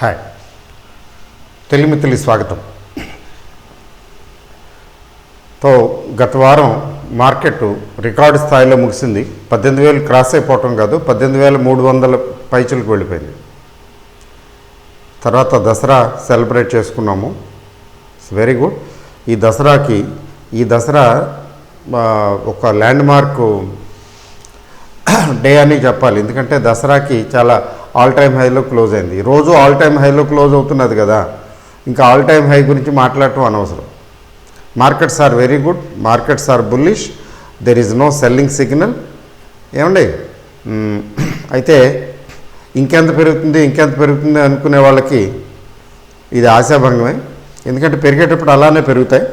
Hi, Telugu మిత్రులకి స్వాగతం. గత వారం మార్కెట్ రికార్డు స్థాయిలో ముగిసింది. 18,000 క్రాస్ అయిపోవటం కాదు, 18,300 పైచులకు వెళ్ళిపోయింది. తర్వాత దసరా సెలబ్రేట్ చేసుకున్నాము. It's very good. ఈ దసరా ఒక ల్యాండ్ మార్క్ డే అని చెప్పాలి. ఎందుకంటే దసరాకి చాలా ఆల్ టైమ్ హైలో క్లోజ్ అయింది. రోజు ఆల్ టైమ్ హైలో క్లోజ్ అవుతున్నది కదా, ఇంకా ఆల్ టైమ్ హై గురించి మాట్లాడటం అనవసరం. Markets are very good, markets are bullish, there is no selling signal. ఏమండి, అయితే ఇంకెంత పెరుగుతుంది అనుకునే వాళ్ళకి ఇది ఆశాభంగమే. ఎందుకంటే పెరిగేటప్పుడు అలానే పెరుగుతాయి.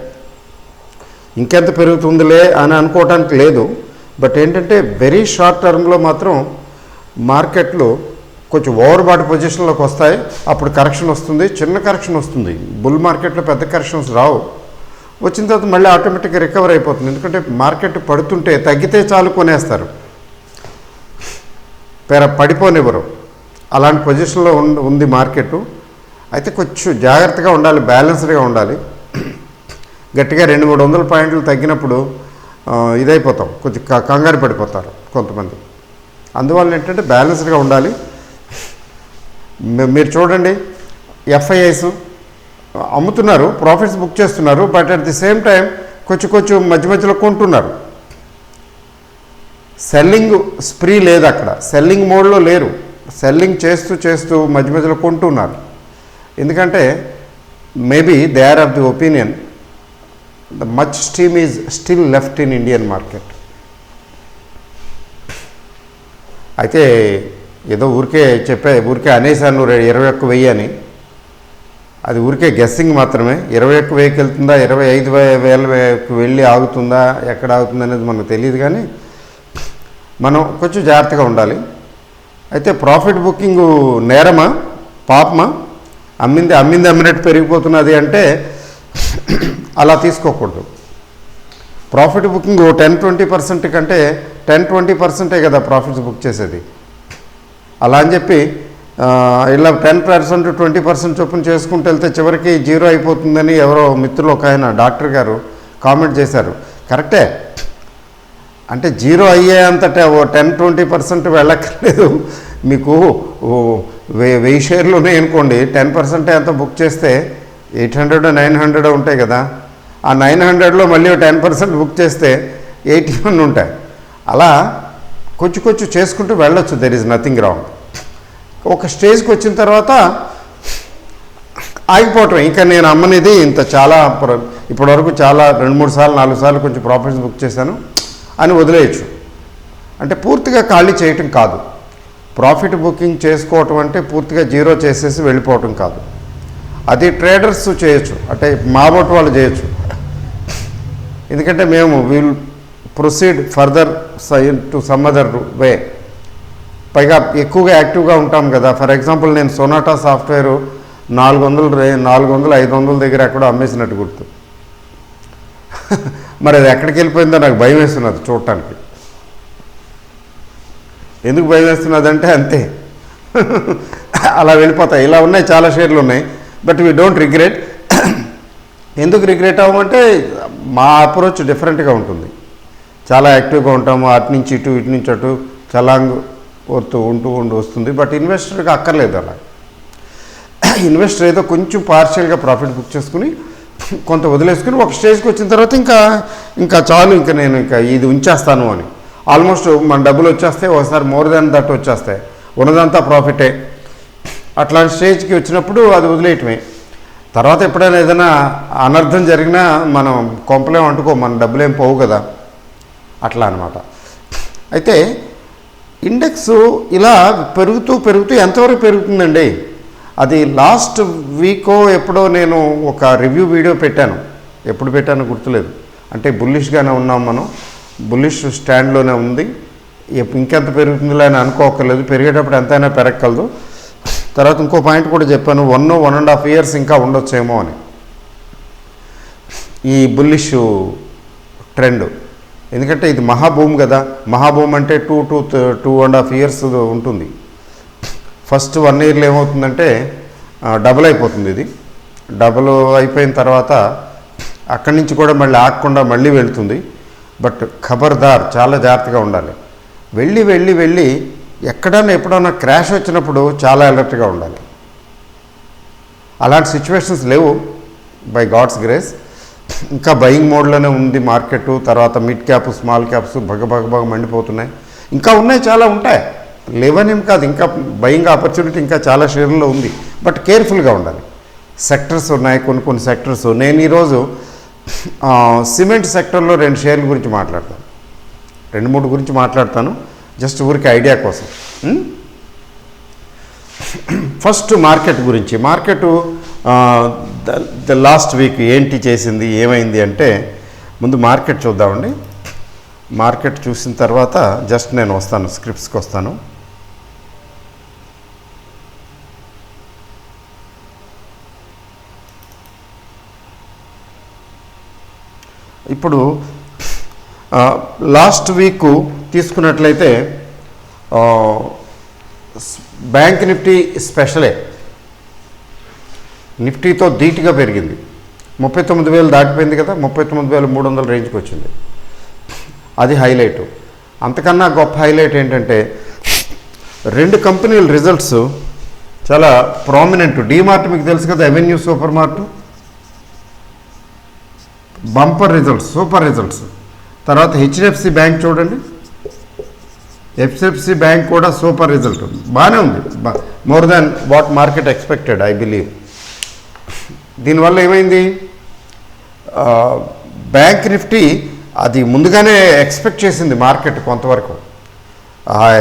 ఇంకెంత పెరుగుతుందిలే అని అనుకోవటానికి లేదు. బట్ ఏంటంటే వెరీ షార్ట్ టర్మ్లో మాత్రం మార్కెట్లు కొంచెం ఓవర్ బాట్ పొజిషన్లోకి వస్తాయి. అప్పుడు కరెక్షన్ వస్తుంది, చిన్న కరెక్షన్ వస్తుంది. బుల్ మార్కెట్లో పెద్ద కరెక్షన్స్ రావు. వచ్చిన తర్వాత మళ్ళీ ఆటోమేటిక్గా రికవర్ అయిపోతుంది. ఎందుకంటే మార్కెట్ పడుతుంటే తగ్గితే చాలు కొనేస్తారు, పడిపోనివ్వరు. అలాంటి పొజిషన్లో ఉంది మార్కెట్. అయితే కొంచెం జాగ్రత్తగా ఉండాలి, బ్యాలెన్స్డ్గా ఉండాలి. గట్టిగా 200-300 పాయింట్లు తగ్గినప్పుడు ఇదైపోతాం, కొంచెం కంగారు పడిపోతారు కొంతమంది. అందువల్ల ఏంటంటే బ్యాలెన్స్డ్గా ఉండాలి. మీరు చూడండి, ఎఫ్ఐఐస్ అమ్ముతున్నారు, ప్రాఫిట్స్ బుక్ చేస్తున్నారు. But at the same time కొంచెం మధ్యలో కొంటున్నారు. సెల్లింగ్ స్ప్రీ లేదు అక్కడ, సెల్లింగ్ మోడ్లో లేరు. సెల్లింగ్ చేస్తూ మధ్యలో కొంటున్నారు. ఎందుకంటే maybe they are of the opinion the much steam is still left in Indian market. అయితే ఏదో ఊరికే అనేసాను 21,000 అని. అది ఊరికే గెస్సింగ్ మాత్రమే. 21,000కి వెళ్తుందా, 25,000కి వెళ్ళి ఆగుతుందా, ఎక్కడ ఆగుతుంది అనేది మనకు తెలియదు. కానీ మనం కొంచెం జాగ్రత్తగా ఉండాలి. అయితే ప్రాఫిట్ బుకింగ్ నేరమా పాపమా? అమ్మినట్టు పెరిగిపోతున్నది అంటే అలా తీసుకోకూడదు. ప్రాఫిట్ బుకింగ్ 10-20% కంటే 10-20% కదా ప్రాఫిట్స్ బుక్ చేసేది. అలా అని చెప్పి ఇలా 10%, 20% చొప్పున చేసుకుంటూ వెళ్తే చివరికి జీరో అయిపోతుందని ఎవరో మిత్రులు ఒక ఆయన డాక్టర్ గారు కామెంట్ చేశారు. కరెక్టే. అంటే జీరో అయ్యేంతటా 10-20% వెళ్ళక్కర్లేదు. మీకు 1000 షేర్లు ఉన్నాయనుకోండి, 10% ఎంత బుక్ చేస్తే 800-900 ఉంటాయి కదా. ఆ 900లో మళ్ళీ 10% బుక్ చేస్తే 81 ఉంటాయి. అలా కొంచెం చేసుకుంటూ వెళ్ళొచ్చు. There is nothing wrong. ఒక స్టేజ్కి వచ్చిన తర్వాత ఆగిపోవటం. ఇంకా నేను అమ్మనిది ఇంత చాలా ఇప్పటివరకు చాలా 2-3 సార్లు 4 సార్లు కొంచెం ప్రాఫిట్స్ బుక్ చేశాను అని వదిలేయచ్చు. అంటే పూర్తిగా ఖాళీ చేయటం కాదు. ప్రాఫిట్ బుకింగ్ చేసుకోవటం అంటే పూర్తిగా జీరో చేసేసి వెళ్ళిపోవటం కాదు. అది ట్రేడర్స్ చేయొచ్చు, అంటే మాబోటి వాళ్ళు చేయొచ్చు. ఎందుకంటే మేము will proceed further to some other way. పైగా ఎక్కువగా యాక్టివ్గా ఉంటాం కదా. ఫర్ ఎగ్జాంపుల్ నేను సొనాటా సాఫ్ట్వేర్ 400-500 దగ్గర ఎక్కడో అమ్మేసినట్టు గుర్తు. మరి అది ఎక్కడికి వెళ్ళిపోయిందో నాకు భయం వేస్తున్నది చూడటానికి. ఎందుకు భయం వేస్తున్నదంటే అంతే, అలా వెళ్ళిపోతాయి. ఇలా ఉన్నాయి, చాలా షేర్లు ఉన్నాయి. But we don't regret. ఎందుకు రిగ్రెట్ అవ్వమంటే మా అప్రోచ్ డిఫరెంట్గా ఉంటుంది. చాలా యాక్టివ్గా ఉంటాము. అటు నుంచి ఇటు చలాంగ్ ఉంటూ వస్తుంది. బట్ ఇన్వెస్టర్కి అక్కర్లేదు అలా. ఇన్వెస్టర్ ఏదో కొంచెం పార్షియల్గా ప్రాఫిట్ బుక్ చేసుకుని కొంత వదిలేసుకుని ఒక స్టేజ్కి వచ్చిన తర్వాత ఇంకా చాలు, నేను ఇది ఉంచేస్తాను అని. ఆల్మోస్ట్ మన డబ్బులు వచ్చేస్తే ఒకసారి మోర్ దాన్ దట్ వచ్చేస్తాయి, ఉన్నదంతా ప్రాఫిటే. అట్లాంటి స్టేజ్కి వచ్చినప్పుడు అది వదిలేయటమే. తర్వాత ఎప్పుడైనా ఏదైనా అనర్థం జరిగినా మనం కొంపలేం అంటుకో, మన డబ్బులేం పోవు కదా, అట్లా అనమాట. అయితే ఇండెక్స్ ఇలా పెరుగుతూ ఎంతవరకు పెరుగుతుందండి? అది లాస్ట్ వీకో ఎప్పుడో నేను ఒక రివ్యూ వీడియో పెట్టాను. ఎప్పుడు పెట్టానో గుర్తులేదు. అంటే బుల్లిష్గానే ఉన్నాం మనం, బుల్లిష్ స్టాండ్లోనే ఉంది. ఇంకెంత పెరుగుతుందిలే అని అనుకోకర్లేదు. పెరిగేటప్పుడు ఎంతైనా పెరగగలదు. తర్వాత ఇంకో పాయింట్ కూడా చెప్పాను, 1.5 years ఇంకా ఉండొచ్చేమో అని ఈ బుల్లిష్ ట్రెండ్. ఎందుకంటే ఇది మహాభూమి కదా. మహాభూమి అంటే 2-2.5 years ఉంటుంది. ఫస్ట్ 1 yearలో ఏమవుతుందంటే డబుల్ అయిపోతుంది. ఇది డబుల్ అయిపోయిన తర్వాత అక్కడి నుంచి కూడా మళ్ళీ ఆగకుండా మళ్ళీ వెళ్తుంది. బట్ ఖబర్దార్, చాలా జాగ్రత్తగా ఉండాలి. వెళ్ళి ఎప్పుడన్నా క్రాష్ వచ్చినప్పుడు చాలా అలర్ట్గా ఉండాలి. అలాంటి సిచ్యువేషన్స్ లేవు బై గాడ్స్ గ్రేస్. ఇంకా బయింగ్ మోడ్లోనే ఉంది మార్కెట్. తర్వాత మిడ్ క్యాప్, స్మాల్ క్యాప్స్ బగ మండిపోతున్నాయి. ఇంకా ఉన్నాయి, చాలా ఉంటాయి, లేవనేం కాదు. ఇంకా బయింగ్ ఆపర్చునిటీ ఇంకా చాలా షేర్లలో ఉంది. బట్ కేర్ఫుల్గా ఉండాలి. సెక్టర్స్ ఉన్నాయి, కొన్ని సెక్టర్స్. నేను ఈరోజు సిమెంట్ సెక్టర్లో 2 షేర్ల గురించి మాట్లాడతాను, 2-3 గురించి మాట్లాడతాను, జస్ట్ ఊరికి ఐడియా కోసం. ఫస్ట్ మార్కెట్ గురించి. మార్కెట్ లాస్ట్ వీక్ ఏంటి చేసింది, ఏమైంది అంటే ముందు మార్కెట్ చూద్దామండి. మార్కెట్ చూసిన తర్వాత జస్ట్ నేను వస్తాను, స్క్రిప్ట్స్కి వస్తాను. ఇప్పుడు లాస్ట్ వీక్ తీసుకున్నట్లయితే బ్యాంక్ నిఫ్టీ స్పెషలే, నిఫ్టీతో ధీటుగా పెరిగింది. 39,000 దాటిపోయింది కదా, 39,300 రేంజ్కి వచ్చింది. అది హైలైటు. అంతకన్నా గొప్ప హైలైట్ ఏంటంటే 2 కంపెనీల రిజల్ట్స్ చాలా ప్రామినెంట్. డీమార్ట్ మీకు తెలుసు కదా, avenue super mart, bumper results, super results. తర్వాత హెచ్డిఎఫ్సి బ్యాంక్ చూడండి, హెచ్డిఎఫ్సి బ్యాంక్ కూడా సూపర్ రిజల్ట్, బాగానే ఉంది, more than what market expected I believe. దీనివల్ల ఏమైంది, బ్యాంక్ నిఫ్టీ అది ముందుగానే ఎక్స్పెక్ట్ చేసింది మార్కెట్ కొంతవరకు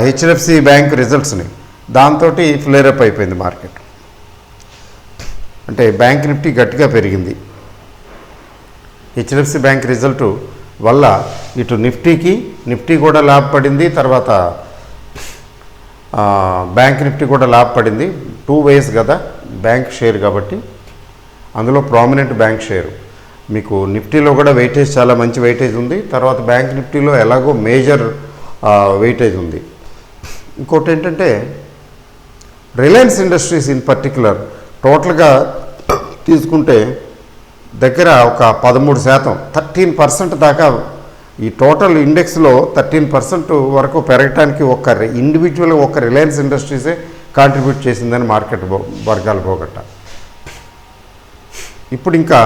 హెచ్డిఎఫ్సి బ్యాంక్ రిజల్ట్స్ని. దాంతో ఫ్లేరప్ అయిపోయింది మార్కెట్. అంటే బ్యాంక్ నిఫ్టీ గట్టిగా పెరిగింది. హెచ్డిఎఫ్సి బ్యాంక్ రిజల్ట్ వల్ల ఇటు నిఫ్టీ కూడా లాభపడింది, తర్వాత బ్యాంక్ నిఫ్టీ కూడా లాభపడింది. 2 వేస్ కదా బ్యాంక్ షేర్ కాబట్టి, అందులో ప్రామినెంట్ బ్యాంక్ షేరు. మీకు నిఫ్టీలో కూడా వెయిటేజ్ చాలా మంచి వెయిటేజ్ ఉంది, తర్వాత బ్యాంక్ నిఫ్టీలో ఎలాగో మేజర్ వెయిటేజ్ ఉంది. ఇంకోటి ఏంటంటే రిలయన్స్ ఇండస్ట్రీస్ ఇన్ పర్టికులర్ టోటల్గా తీసుకుంటే దగ్గర ఒక 13%, 13% దాకా ఈ టోటల్ ఇండెక్స్లో 13% వరకు పెరగటానికి ఇండివిజువల్గా ఒక రిలయన్స్ ఇండస్ట్రీసే కాంట్రిబ్యూట్ చేసిందని మార్కెట్ వర్గాలు పోగొట్ట. ఇప్పుడు ఇంకా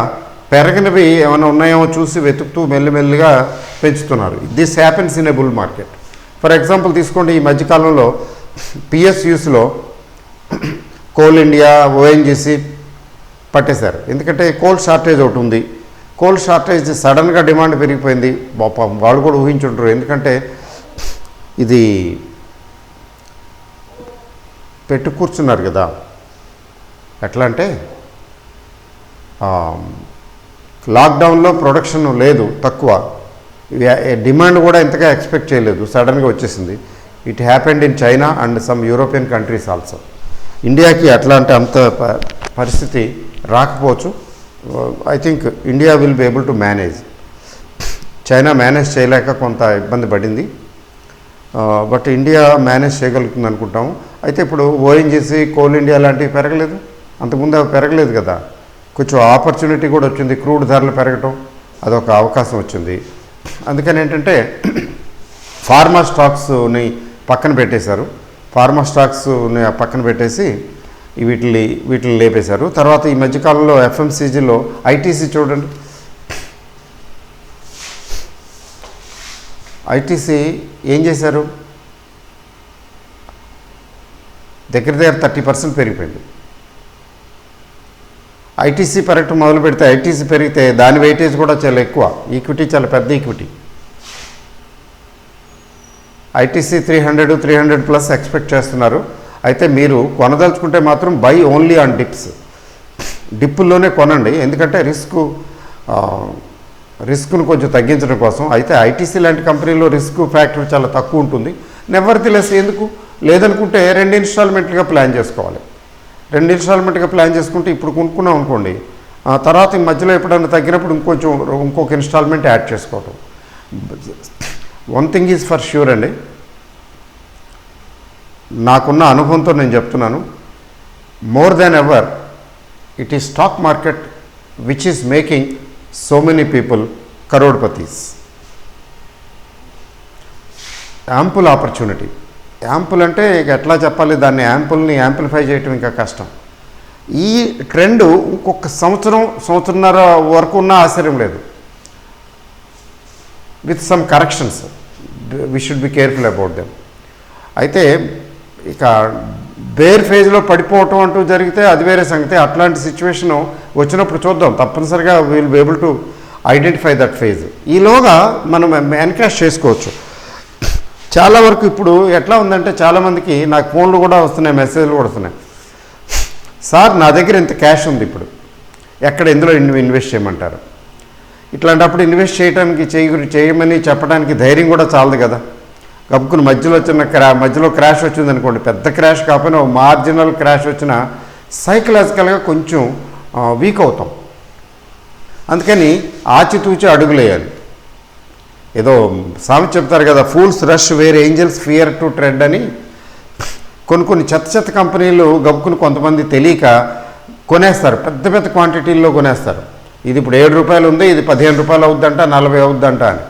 పెరగనివి ఏమైనా ఉన్నాయేమో చూసి వెతుకుతూ మెల్లిమెల్లిగా పెంచుతున్నారు. This happens in a bull market. For example తీసుకోండి, ఈ మధ్యకాలంలో పిఎస్యూస్లో కోల్ ఇండియా, ఓఎన్జీసీ పట్టేశారు. ఎందుకంటే కోల్ షార్టేజ్ ఒకటి ఉంది. కోల్ షార్టేజ్ సడన్గా డిమాండ్ పెరిగిపోయింది. వాళ్ళు కూడా ఊహించుంటారు. ఎందుకంటే ఇది పెట్టు కూర్చున్నారు కదా. ఎట్లా అంటే లాక్డౌన్లో ప్రొడక్షన్ లేదు, తక్కువ, డిమాండ్ కూడా ఇంతగా ఎక్స్పెక్ట్ చేయలేదు, సడన్గా వచ్చేసింది. It happened in China and some European countries also. ఇండియాకి అట్లా అంటే అంత పరిస్థితి రాకపోవచ్చు. I think India will be able to manage. China manage చేయలేక కొంత ఇబ్బంది పడింది, బట్ ఇండియా మేనేజ్ చేయగలుగుతుంది అనుకుంటాము. అయితే ఇప్పుడు ఓఎన్జీసీ, కోల్ ఇండియా లాంటివి పెరగలేదు, అంతకుముందు అవి పెరగలేదు కదా. కొంచెం ఆపర్చునిటీ కూడా వచ్చింది, క్రూడ్ ధరలు పెరగటం, అదొక అవకాశం వచ్చింది. అందుకని ఏంటంటే ఫార్మా స్టాక్స్ని పక్కన పెట్టేశారు. ఫార్మా స్టాక్స్ని పక్కన పెట్టేసి వీటిని లేపేశారు. తర్వాత ఈ మధ్యకాలంలో ఎఫ్ఎంసీజీలో ఐటీసీ చూడండి, ఐటీసీ ఏం చేశారు, దగ్గర 30% పెరిగిపోయింది. ఐటీసీ పెరగటం మొదలు పెడితే, ఐటీసీ పెరిగితే దాని వెయిటేజ్ కూడా చాలా ఎక్కువ, ఈక్విటీ చాలా పెద్ద ఈక్విటీ. ఐటీసీ 300+ ఎక్స్పెక్ట్ చేస్తున్నారు. అయితే మీరు కొనదలుచుకుంటే మాత్రం బై ఓన్లీ ఆన్ డిప్స్, డిప్పుల్లోనే కొనండి, ఎందుకంటే రిస్క్ను కొంచెం తగ్గించడం కోసం. అయితే ఐటీసీ లాంటి కంపెనీలో రిస్క్ ఫ్యాక్టర్ చాలా తక్కువ ఉంటుంది. నెవర్దిలెస్ ఎందుకు లేదనుకుంటే 2 ఇన్స్టాల్మెంట్లుగా ప్లాన్ చేసుకోవాలి. 2 ఇన్స్టాల్మెంట్గా ప్లాన్ చేసుకుంటే ఇప్పుడు కొనుక్కున్నాం అనుకోండి, తర్వాత ఈ మధ్యలో ఎప్పుడైనా తగ్గినప్పుడు ఇంకొక ఇన్స్టాల్మెంట్ యాడ్ చేసుకోవటం. One thing is for sure అండి, నాకున్న అనుభవంతో నేను చెప్తున్నాను, more than ever it is stock market which is making so many people crorepatis. Ample opportunity. Ample అంటే ఇక ఎట్లా చెప్పాలి, దాన్ని యాంపుల్ని యాంప్లిఫై చేయటం ఇంకా కష్టం. ఈ ట్రెండ్ ఇంకొక సంవత్సరంన్నర వరకు ఉన్న ఆశ్చర్యం లేదు. With some corrections we should be careful about them. అయితే ఇక బేర్ ఫేజ్లో పడిపోవటం అంటూ జరిగితే అది వేరే సంగతి. అట్లాంటి సిచ్యువేషను వచ్చినప్పుడు చూద్దాం, తప్పనిసరిగా will be able to identify that phase. ఈలోగా మనం ఎన్కాష్ చేసుకోవచ్చు. చాలా వరకు ఇప్పుడు ఎట్లా ఉందంటే చాలామందికి నాకు ఫోన్లు కూడా వస్తున్నాయి, మెసేజ్లు కూడా వస్తున్నాయి. సార్ నా దగ్గర ఇంత క్యాష్ ఉంది, ఇప్పుడు ఎక్కడ ఎందులో ఇన్వెస్ట్ చేయమంటారు? ఇట్లాంటప్పుడు ఇన్వెస్ట్ చేయడానికి చేయమని చెప్పడానికి ధైర్యం కూడా చాలదు కదా. కప్పుకుని మధ్యలో క్రాష్ వచ్చింది అనుకోండి, పెద్ద క్రాష్ కాకపోయినా మార్జినల్ క్రాష్ వచ్చినా సైకలాజికల్గా కొంచెం వీక్ అవుతాం. అందుకని ఆచితూచి అడుగులేయాలి. ఏదో సామెత చెప్తారు కదా, fools rush where angels fear to tread అని. కొన్ని చెత్త కంపెనీలు గబుక్కుని కొంతమంది తెలియక కొనేస్తారు, పెద్ద పెద్ద క్వాంటిటీల్లో కొనేస్తారు. ఇది ఇప్పుడు 7 రూపాయలు ఉంది, ఇది 15 రూపాయలు అవుద్దంట, 40 అవుద్దంట అని.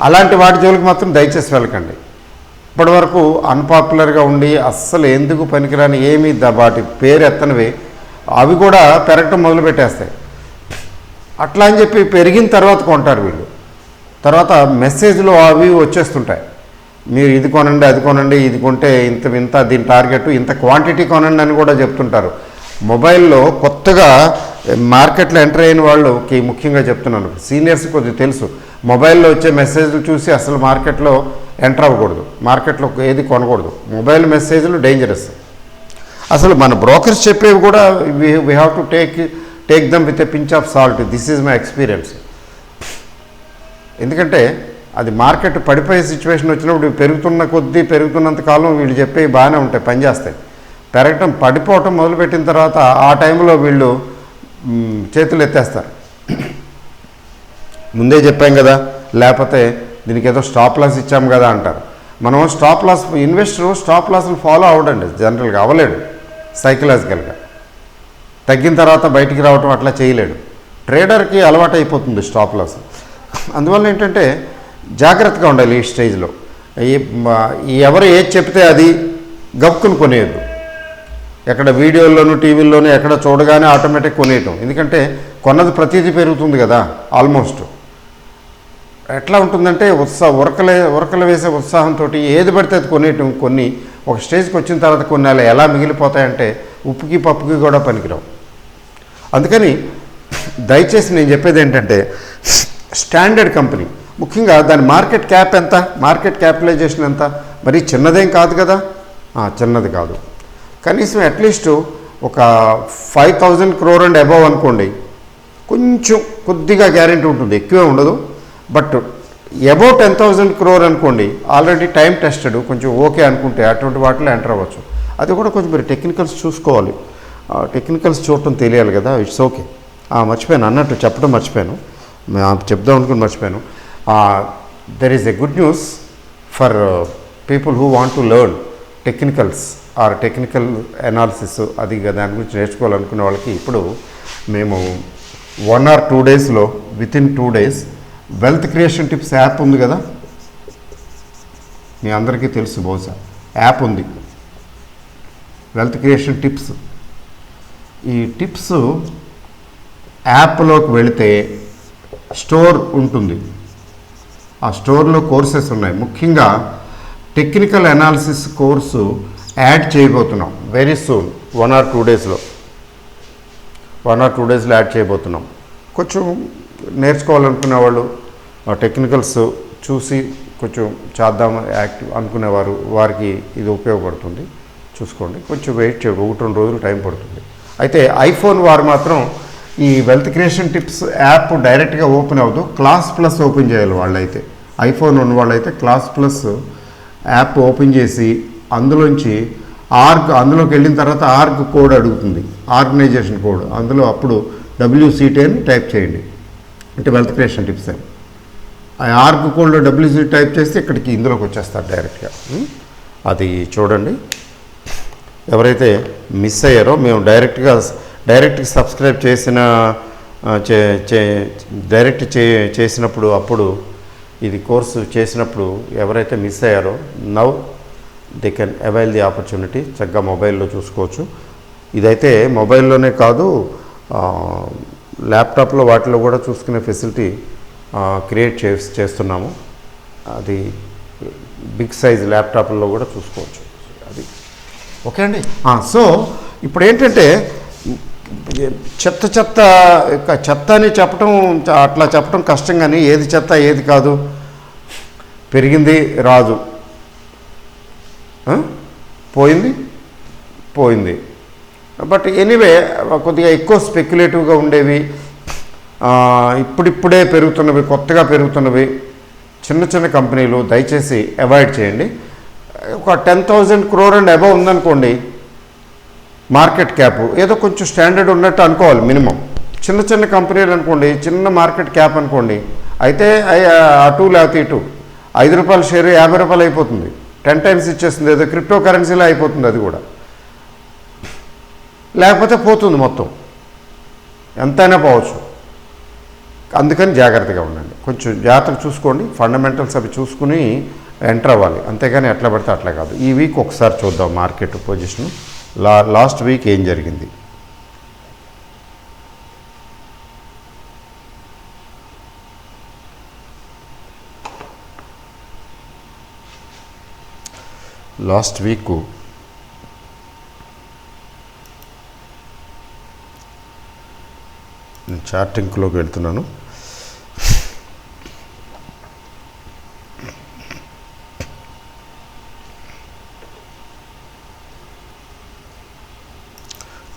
అలాంటి వాటి జోలికి మాత్రం దయచేసి వెళ్ళకండి. ఇప్పటివరకు అన్పాపులర్గా ఉండి అస్సలు ఎందుకు పనికిరాని ఏమీ వాటి పేరు ఎత్తనివి అవి కూడా పెరగటం మొదలుపెట్టేస్తాయి. అట్లా అని చెప్పి పెరిగిన తర్వాత కొంటారు వీళ్ళు. తర్వాత మెసేజ్లు అవి వచ్చేస్తుంటాయి, మీరు ఇది కొనండి, అది కొనండి, ఇది కొంటే ఇంత దీని టార్గెట్, ఇంత క్వాంటిటీ కొనండి అని కూడా చెప్తుంటారు. మొబైల్లో కొత్తగా మార్కెట్లో ఎంటర్ అయిన వాళ్ళకి ముఖ్యంగా చెప్తున్నాను, సీనియర్స్ కొద్దిగా తెలుసు, మొబైల్లో వచ్చే మెసేజ్లు చూసి అసలు మార్కెట్లో ఎంటర్ అవ్వకూడదు, మార్కెట్లో ఏది కొనకూడదు. మొబైల్ మెసేజ్లు డేంజరస్. అసలు మన బ్రోకర్స్ చెప్పేవి కూడా we have to take them with a pinch of salt. This is my experience. ఎందుకంటే అది మార్కెట్ పడిపోయే సిచ్యువేషన్ వచ్చినప్పుడు పెరుగుతున్నంత కాలం వీళ్ళు చెప్పేవి బాగానే ఉంటాయి, పనిచేస్తాయి. పడిపోవటం మొదలుపెట్టిన తర్వాత ఆ టైంలో వీళ్ళు చేతులు ఎత్తేస్తారు. ముందే చెప్పాం కదా, లేకపోతే దీనికి ఏదో స్టాప్ లాస్ ఇచ్చాం కదా అంటారు. మనం ఇన్వెస్టర్ స్టాప్ లాస్ని ఫాలో అవ్వడండి, జనరల్గా అవ్వలేడు. సైకలాజికల్గా తగ్గిన తర్వాత బయటికి రావటం అట్లా చేయలేడు. ట్రేడర్కి అలవాటు అయిపోతుంది స్టాప్ లాస్. అందువల్ల ఏంటంటే జాగ్రత్తగా ఉండాలి ఈ స్టేజ్లో. ఎవరు ఏది చెప్తే అది గప్పుకుని కొనేయద్దు. ఎక్కడ వీడియోల్లోనూ టీవీల్లోనూ ఎక్కడ చూడగానే ఆటోమేటిక్ కొనేయటం. ఎందుకంటే కొన్నది ప్రతిదీ పెరుగుతుంది కదా ఆల్మోస్ట్. ఎట్లా ఉంటుందంటే ఉరకలు వేసే ఉత్సాహంతో ఏది పడితే అది కొనేయటం. కొన్ని ఒక స్టేజ్కి వచ్చిన తర్వాత కొన్ని అలా ఎలా మిగిలిపోతాయంటే ఉప్పుకి పప్పుకి కూడా పనికిరావు. అందుకని దయచేసి నేను చెప్పేది ఏంటంటే స్టాండర్డ్ కంపెనీ, ముఖ్యంగా దాని మార్కెట్ క్యాప్ ఎంత, మార్కెట్ క్యాపిటలైజేషన్ ఎంత, మరి చిన్నదేం కాదు కదా, చిన్నది కాదు. కనీసం అట్లీస్ట్ ఒక 5,000 crore అండ్ అబవ్ అనుకోండి, కొంచెం కొద్దిగా గ్యారెంటీ ఉంటుంది, ఎక్కువే ఉండదు. బట్ అబౌట్ 10,000 crore అనుకోండి, ఆల్రెడీ టైం టెస్టెడ్, కొంచెం ఓకే అనుకుంటే అటువంటి వాటిలో ఎంటర్ అవ్వచ్చు. అది కూడా కొంచెం మీరు టెక్నికల్స్ చూసుకోవాలి. టెక్నికల్స్ చూడటం తెలియాలి కదా. It's okay. మర్చిపోయాను అన్నట్టు చెప్పడం మర్చిపోయాను, చెప్దాం అనుకుని మర్చిపోయాను. There is a good news for people who want to learn technicals or technical analysis. అది దాని గురించి నేర్చుకోవాలనుకునే వాళ్ళకి ఇప్పుడు మేము 1 or 2 daysలో within 2 days wealth creation tips app ఉంది కదా, మీ అందరికీ తెలుసు బహుశా. యాప్ ఉంది వెల్త్ క్రియేషన్ టిప్స్. ఈ టిప్స్ యాప్లోకి వెళితే స్టోర్ ఉంటుంది. ఆ స్టోర్లో కోర్సెస్ ఉన్నాయి. ముఖ్యంగా టెక్నికల్ అనాలిసిస్ కోర్సు యాడ్ చేయబోతున్నాం వెరీ సూన్. 1 or 2 daysలో యాడ్ చేయబోతున్నాం. కొంచెం నేర్చుకోవాలనుకునే వాళ్ళు టెక్నికల్స్ చూసి కొంచెం చేద్దాం యాక్టివ్ అనుకునేవారు, వారికి ఇది ఉపయోగపడుతుంది. చూసుకోండి, కొంచెం వెయిట్ చేయండి, 1-2 రోజులు టైం పడుతుంది. అయితే ఐఫోన్ వారు మాత్రం ఈ వెల్త్ క్రియేషన్ టిప్స్ యాప్ డైరెక్ట్గా ఓపెన్ అవ్వదు, క్లాస్ ప్లస్ ఓపెన్ చేయాలి. వాళ్ళైతే ఐఫోన్ ఉన్న వాళ్ళైతే క్లాస్ ప్లస్ యాప్ ఓపెన్ చేసి అందులోంచి అందులోకి వెళ్ళిన తర్వాత ఆర్గ్ కోడ్ అడుగుతుంది, ఆర్గనైజేషన్ కోడ్. అందులో అప్పుడు WCT అని టైప్ చేయండి, అంటే వెల్త్ క్రియేషన్ టిప్స్ అని. ఆ ఆర్గ్ కోడ్లో WCT టైప్ చేస్తే ఇక్కడికి ఇందులోకి వచ్చేస్తారు డైరెక్ట్గా. అది చూడండి. ఎవరైతే మిస్ అయ్యారో మేము డైరెక్ట్కి సబ్స్క్రైబ్ చేసిన డైరెక్ట్ చేసినప్పుడు అప్పుడు ఇది కోర్సు చేసినప్పుడు ఎవరైతే మిస్ అయ్యారో now they can avail the opportunity. చక్కగా మొబైల్లో చూసుకోవచ్చు. ఇదైతే మొబైల్లోనే కాదు, ల్యాప్టాప్లో వాటిలో కూడా చూసుకునే ఫెసిలిటీ క్రియేట్ చేస్తున్నాము. అది బిగ్ సైజ్ ల్యాప్టాప్లో కూడా చూసుకోవచ్చు. అది ఓకే అండి. సో ఇప్పుడు ఏంటంటే చెత్త అని చెప్పటం, అట్లా చెప్పడం కష్టం, కానీ ఏది చెత్త ఏది కాదు, పెరిగింది రాజు, పోయింది. బట్ ఎనీవే కొద్దిగా ఎక్కువ స్పెక్యులేటివ్గా ఉండేవి, ఇప్పుడిప్పుడే పెరుగుతున్నవి, కొత్తగా పెరుగుతున్నవి చిన్న చిన్న కంపెనీలు దయచేసి అవాయిడ్ చేయండి. ఒక 10,000 crore అండ్ అబవ్ ఉందనుకోండి మార్కెట్ క్యాప్, ఏదో కొంచెం స్టాండర్డ్ ఉన్నట్టు అనుకోవాలి మినిమం. చిన్న చిన్న కంపెనీలు అనుకోండి, చిన్న మార్కెట్ క్యాప్ అనుకోండి, అయితే అటు లేకపోతే ఇటు ₹5 షేరు ₹50 అయిపోతుంది, 10 times ఇచ్చేస్తుంది. ఏదో క్రిప్టో కరెన్సీలో అయిపోతుంది, అది కూడా లేకపోతే పోతుంది మొత్తం, ఎంతైనా పోవచ్చు. అందుకని జాగ్రత్తగా ఉండండి, కొంచెం జాగ్రత్తగా చూసుకోండి, ఫండమెంటల్స్ అవి చూసుకుని ఎంటర్ అవ్వాలి, అంతేగాని ఎట్లా పడితే అట్లా కాదు. ఈ వీక్ ఒకసారి చూద్దాం మార్కెట్ పొజిషన్, లాస్ట్ వీక్ ఏం జరిగింది. లాస్ట్ వీక్ నేను చార్టింగ్లోకి వెళ్తున్నాను.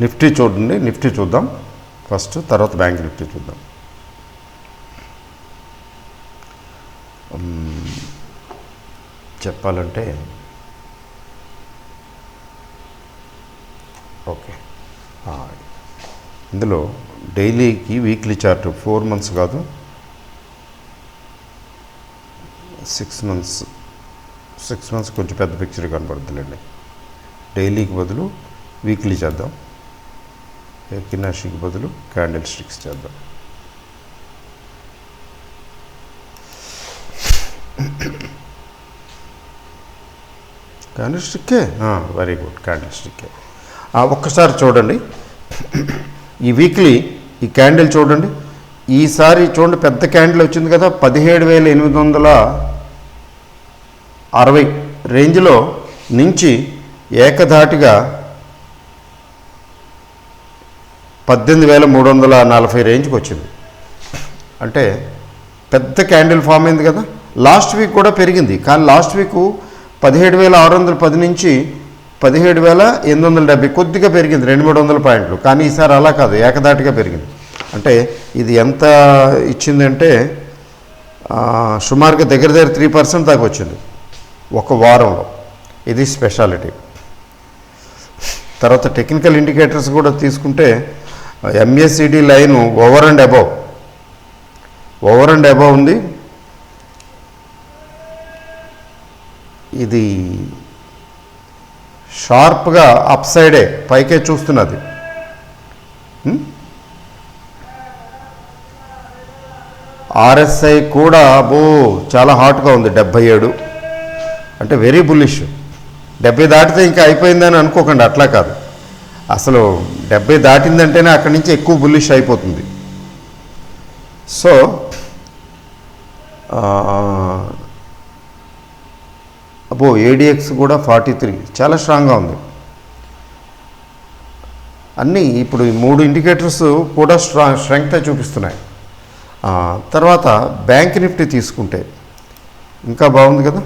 నిఫ్టీ చూడండి, నిఫ్టీ చూద్దాం ఫస్ట్, తర్వాత బ్యాంక్ నిఫ్టీ చూద్దాం. చెప్పాలంటే ఓకే, ఇందులో డైలీకి వీక్లీ చార్ట్ 4 months కాదు 6 months, 6 months కొంచెం పెద్ద పిక్చర్ కనపడుతుందండి. డైలీకి బదులు వీక్లీ చేద్దాం, ఎకినాషికి బదులు క్యాండిల్ స్టిక్స్ చేద్దాం. క్యాండిల్ స్టిక్కే, వెరీ గుడ్, క్యాండిల్ స్టిక్కే. ఒక్కసారి చూడండి ఈ వీక్లీ ఈ క్యాండిల్ చూడండి. ఈసారి చూడండి పెద్ద క్యాండిల్ వచ్చింది కదా, 17,860 రేంజ్లో నుంచి ఏకధాటిగా 18,340 రేంజ్కి వచ్చింది. అంటే పెద్ద క్యాండిల్ ఫామ్ అయింది కదా. లాస్ట్ వీక్ కూడా పెరిగింది, కానీ లాస్ట్ వీక్ 17,610 నుంచి 17,870 కొద్దిగా పెరిగింది, 200-300 పాయింట్లు. కానీ ఈసారి అలా కాదు, ఏకదాటిగా పెరిగింది. అంటే ఇది ఎంత ఇచ్చిందంటే సుమారుగా దగ్గర 3% దాకా వచ్చింది ఒక వారంలో. ఇది స్పెషాలిటీ. తర్వాత టెక్నికల్ ఇండికేటర్స్ కూడా తీసుకుంటే MACD line over and above ఉంది. ఇది షార్ప్గా అప్ సైడే పైకే చూస్తున్నది. RSI కూడా చాలా హాట్గా ఉంది, 77. అంటే వెరీ బుల్లిష్. 70 దాటితే ఇంకా అయిపోయిందని అనుకోకండి, అట్లా కాదు. అసలు 70 దాటిందంటేనే అక్కడి నుంచి ఎక్కువ బుల్లిష్ అయిపోతుంది. సో ADX కూడా 43 చాలా స్ట్రాంగ్గా ఉంది. అన్నీ ఇప్పుడు ఈ 3 ఇండికేటర్స్ కూడా స్ట్రెంగ్త్ చూపిస్తున్నాయి. తర్వాత బ్యాంక్ నిఫ్టీ తీసుకుంటే ఇంకా బాగుంది కదా.